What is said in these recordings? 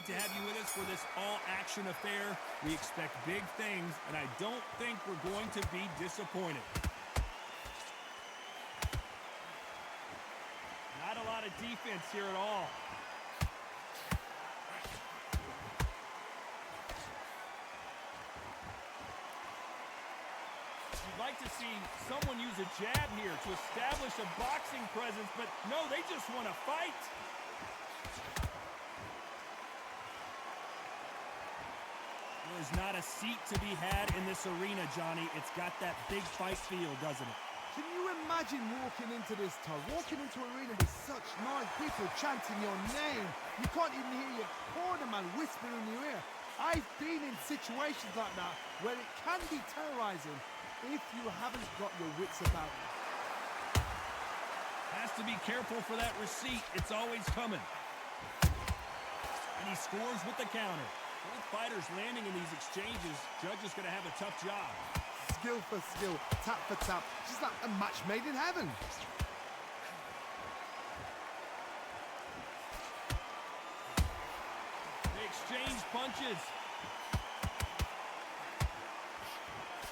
to have you with us for this all-action affair. We expect big things, and I don't think we're going to be disappointed. Not a lot of defense here at all. You'd like to see someone use a jab here to establish a boxing presence, but no, they just want to fight. There's not a seat to be had in this arena, Johnny. It's got that big fight feel, doesn't it? Can you imagine walking into this town, walking into an arena with such noise, people chanting your name? You can't even hear your corner man whispering in your ear. I've been in situations like that where it can be terrorizing if you haven't got your wits about you. Has to be careful for that receipt. It's always coming. And he scores with the counter. Both fighters landing in these exchanges. Judge is going to have a tough job. Skill for skill, tap for tap, just like a match made in heaven. They exchange punches.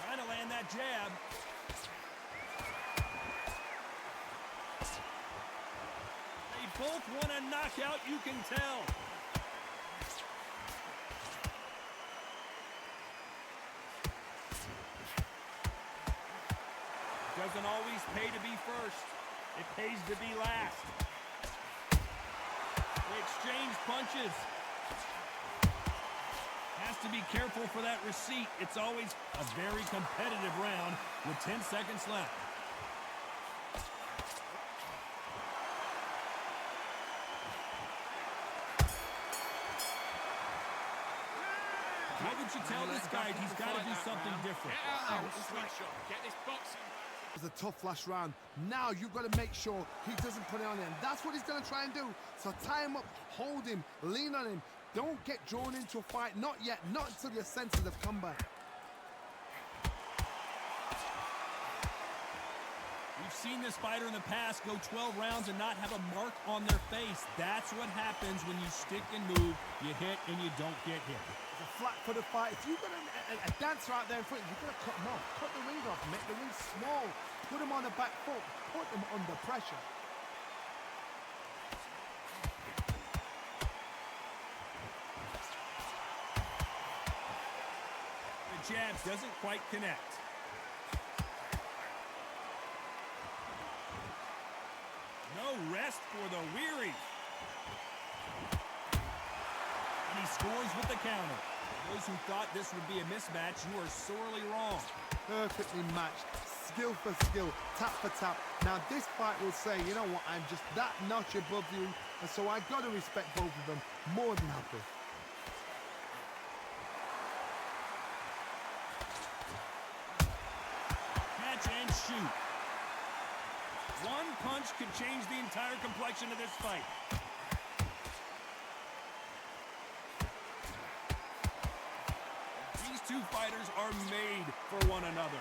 Trying to land that jab. They both want a knockout, you can tell. Doesn't always pay to be first. It pays to be last. They exchange punches. Has to be careful for that receipt. It's always a very competitive round with 10 seconds left. What would you tell this guy? He's got to do something different. Get this boxing. It was a tough last round. Now you've got to make sure he doesn't put it on him. That's what he's going to try and do. So tie him up, hold him, lean on him. Don't get drawn into a fight. Not yet. Not until your senses have come back. We've seen this fighter in the past go 12 rounds and not have a mark on their face. That's what happens when you stick and move. You hit and you don't get hit. It's a flat-footed fight. If you've got a dancer out there in front, you've got to cut him off. Cut the ring off. Make the ring small. Put him on the back foot. Put him under pressure. The jab doesn't quite connect. No rest for the weary. And he scores with the counter. Those who thought this would be a mismatch, you are sorely wrong. Perfectly matched. Skill for skill. Tap for tap. Now this fight will say, you know what, I'm just that notch above you. And so I got to respect both of them more than happy. Catch and shoot. One punch could change the entire complexion of this fight. These two fighters are made for one another.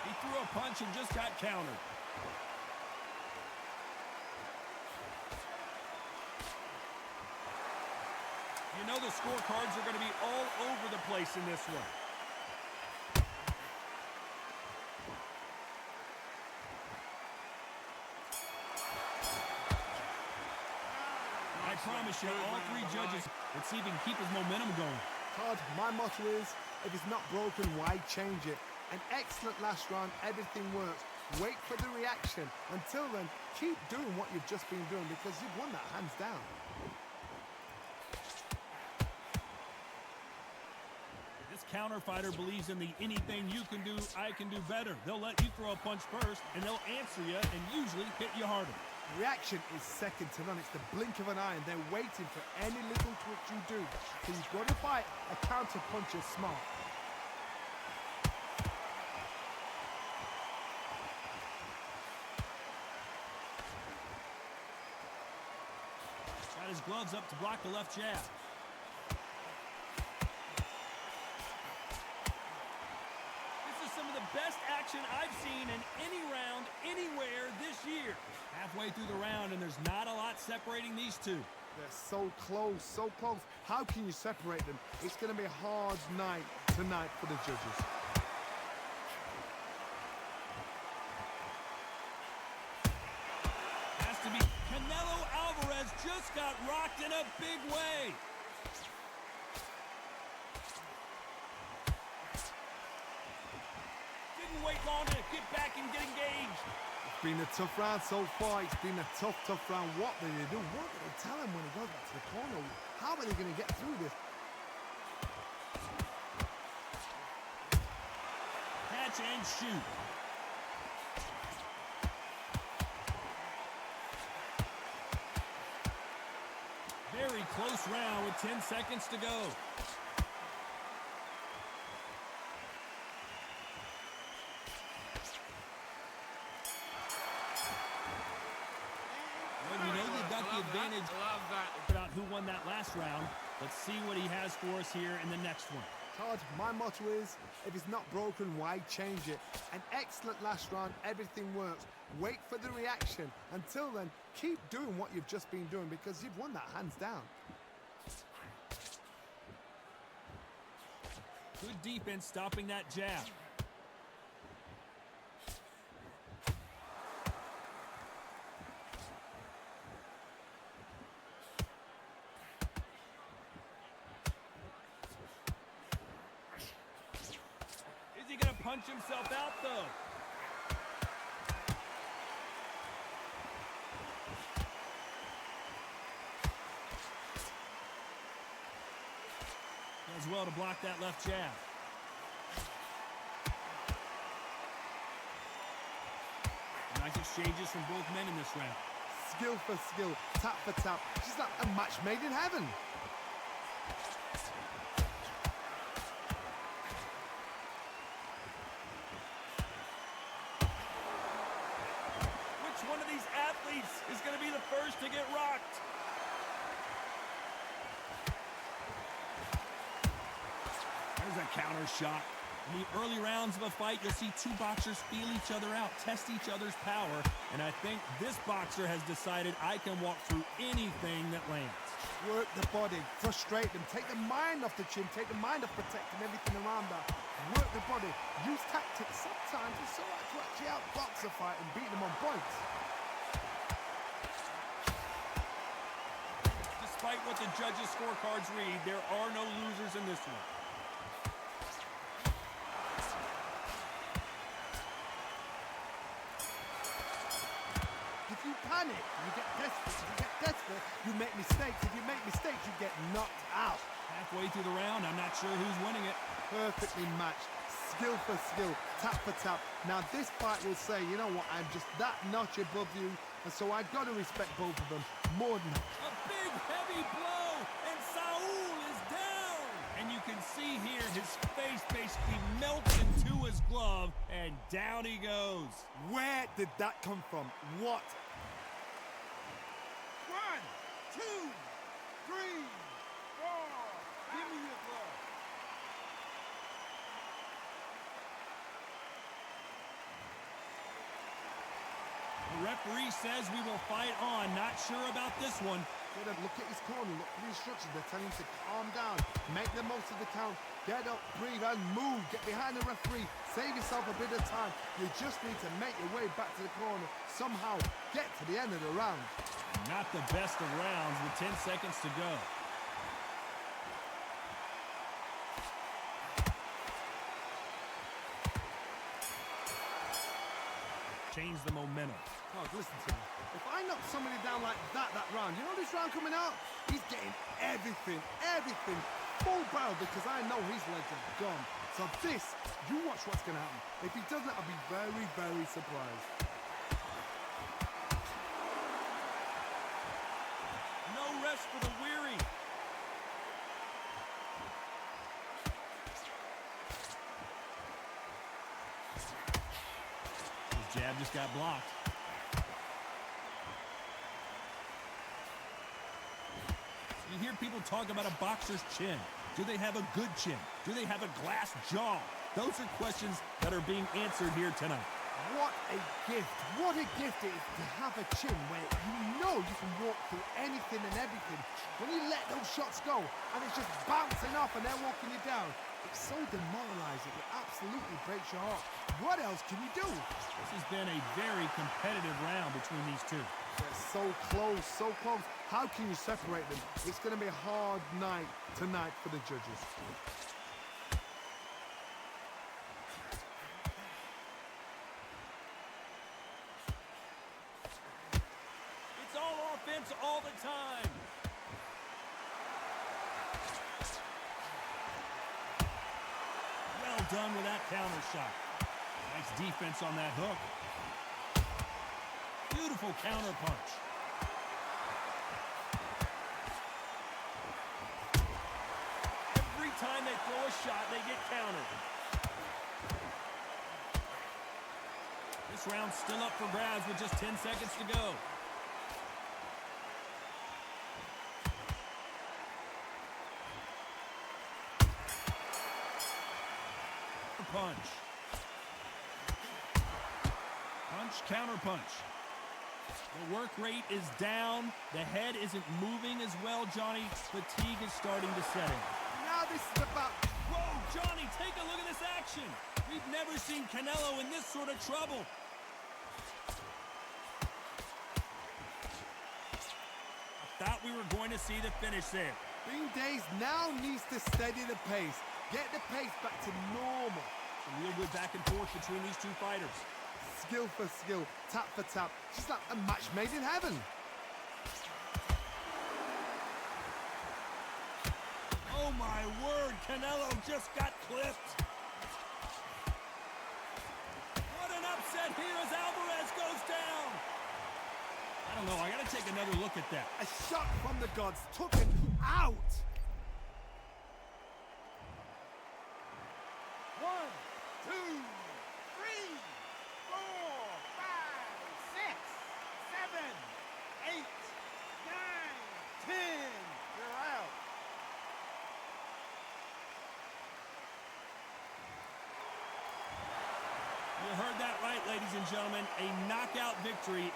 He threw a punch and just got countered. You know the scorecards are going to be all over the place in this one. I promise you, all three judges, let's see if he can keep his momentum going. Todd, my motto is, if it's not broken, why change it? An excellent last round, everything works. Wait for the reaction. Until then, keep doing what you've just been doing because you've won that hands down. This counter fighter believes in the anything you can do, I can do better. They'll let you throw a punch first, and they'll answer you and usually hit you harder. Reaction is second to none. It's the blink of an eye, and they're waiting for any little twitch you do. So you've got to fight a counter puncher smart. Got his gloves up to block the left jab. This is some of the best action action I've seen in any round, anywhere this year. Halfway through the round, and there's not a lot separating these two. They're so close, so close. How can you separate them? It's going to be a hard night tonight for the judges. Has to be Canelo Álvarez just got rocked in a big way. Didn't wait long to get back and get engaged. It's been a tough round so far. It's been a tough round. What do they do? What do they tell him when he goes back to the corner? How are they going to get through this? Catch and shoot. Very close round with 10 seconds to go. Well, we know they've got the advantage about who won that last round. Let's see what he has for us here in the next one. Todd, my motto is, if it's not broken, why change it? An excellent last round, everything works. Wait for the reaction. Until then, keep doing what you've just been doing because you've won that hands down. Good defense stopping that jab. Is he going to punch himself out, though? Does well to block that left jab. Nice exchanges from both men in this round. Skill for skill, tap for tap. Just like a match made in heaven. Which one of these athletes is going to be the first to get rocked? There's a counter shot. In the early rounds of a fight, you'll see two boxers feel each other out, test each other's power, and I think this boxer has decided I can walk through anything that lands. Work the body, frustrate them, take the mind off the chin, take the mind off protecting everything around that. Work the body, use tactics. Sometimes it's so hard to actually outbox a fight and beat them on points. Despite what the judges' scorecards read, there are no losers in this one. If you panic, you get desperate. If you get desperate, you make mistakes. If you make mistakes, you get knocked out. Halfway through the round, I'm not sure who's winning it. Perfectly matched. Skill for skill, tap for tap. Now this fight will say, you know what, I'm just that notch above you, and so I got to respect both of them more than... A big, heavy blow, and Saul is down. And you can see here his face basically melts into his glove, and down he goes. Where did that come from? What? 1, 2, 3, 4. Give me your glove. The referee says we will fight on. Not sure about this one. Look at his corner, look at the instructions. They're telling him to calm down, make the most of the count, get up, breathe, and move. Get behind the referee, save yourself a bit of time. You just need to make your way back to the corner. Somehow, get to the end of the round. Not the best of rounds with 10 seconds to go. Change the momentum. Oh, listen to me. If I knock somebody down like that round, you know this round coming out? He's getting everything, full barrel because I know his legs are gone. So this, you watch what's going to happen. If he doesn't, I'll be very, very surprised. No rest for the weary. His jab just got blocked. You hear people talk about a boxer's chin. Do they have a good chin? Do they have a glass jaw? Those are questions that are being answered here tonight. What a gift. What a gift it is to have a chin where you know you can walk through anything and everything. When you let those shots go and it's just bouncing off and they're walking you down, it's so demoralizing. It absolutely breaks your heart. What else can you do? This has been a very competitive round between these two. They're so close, so close. How can you separate them? It's going to be a hard night tonight for the judges. It's all offense all the time. Well done with that counter shot. Nice defense on that hook. Beautiful counter punch. Every time they throw a shot, they get countered. This round's still up for grabs with just 10 seconds to go. Punch. Punch, counter punch. The work rate is down. The head isn't moving as well, Johnny. Fatigue is starting to set in. Now this is about... Whoa, Johnny, take a look at this action. We've never seen Canelo in this sort of trouble. I thought we were going to see the finish there. Bean Days now needs to steady the pace. Get the pace back to normal. Some real good back and forth between these two fighters. Skill for skill, tap for tap. Just like a match made in heaven. Oh my word, Canelo just got clipped. What an upset here as Álvarez goes down. I don't know, I gotta take another look at that. A shot from the gods took him out. 1, 2, 3, 4, 5, 6, 7, 8, 9, 10. You're out. You heard that right, ladies and gentlemen. A knockout victory.